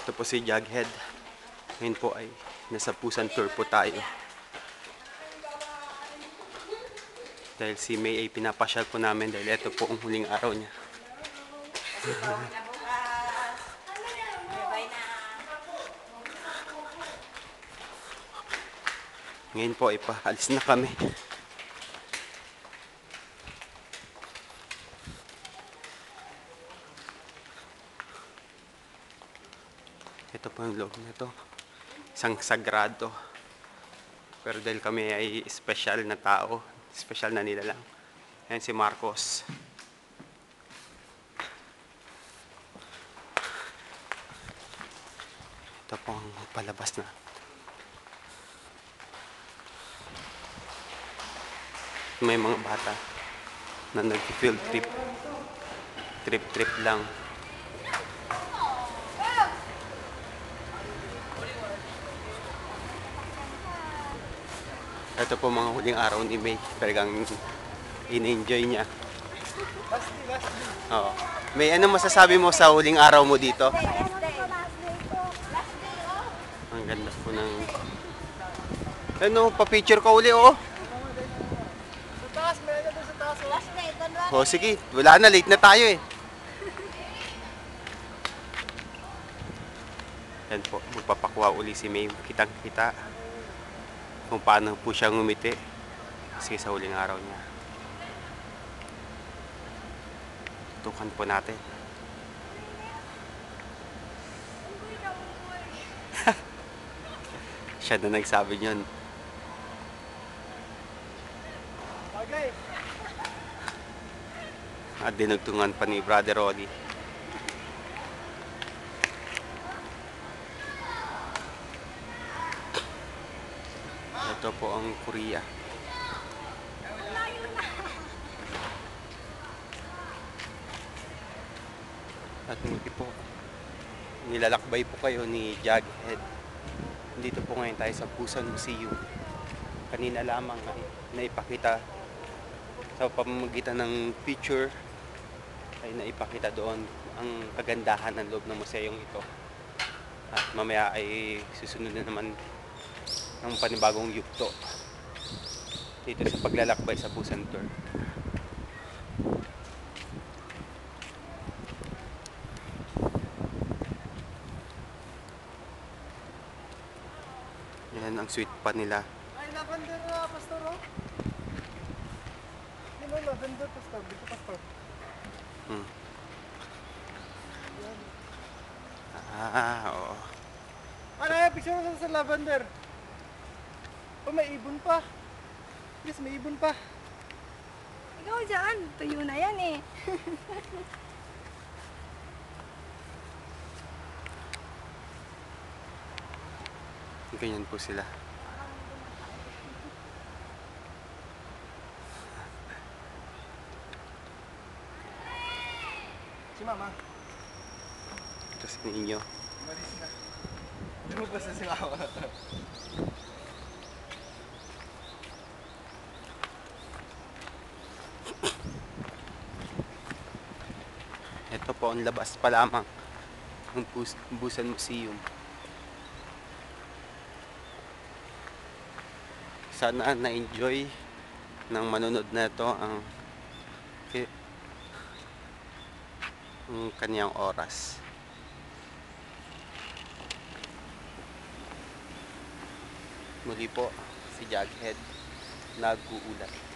Ito po si Jughead. Ngayon po ay nasa Busan tour po tayo. Dahil si May ay pinapasyal po namin dahil ito po ang huling araw niya. Ngayon po ay paalis na kami. Ito po yung loob nito. Isang sagrado. Pero dahil kami ay special na tao, special na nila lang. Ayan si Marcos. Ito po ang palabas na. May mga bata na nag-field trip. Trip lang. Ito po mga huling araw ni May. Talagang in-enjoy niya. Oo. May ano masasabi mo sa huling araw mo dito? Ang ganda po ng... Ano, pa-picture ka uli, oh. Sa taas, meron na sa taas. O sige, wala na, late na tayo eh. Yan po, magpapakwa uli si May. Kitang-kita kung paano po siya ngumiti kasi sa huling araw niya. Tukan po natin. Siya na nagsabi niyon. Bagay. At dinugtungan pa ni Brother Roddy. Ito po ang Korea. At muli po, nilalakbay po kayo ni Jughead. Dito po ngayon tayo sa Busan Museum. Kanina lamang ay naipakita sa pamamagitan ng picture ay naipakita doon ang kagandahan ng loob ng museong ito. At mamaya ay susunod na naman ng panibagong yugto dito sa paglalakbay sa Busan Tour. Yan ang sweet pa nila. Ay, lavender na, pastor, oh. Yun o, lavender, pastor. Dito, pastor. Yan. Oo. Ano yan, picture mo sa lavender. Oh, may ibon pa. Yes, may ibon pa. Ikaw dyan, tuyo na yan eh. Ganyan po sila. Si mama. Ito si Ninyo. Malis na. Lumabas na si mama. Ito po ang labas pa lamang ng Busan Museum. Sana na-enjoy ng manonood na ito ang kanyang oras. Muli po si Jughead nag-uulat.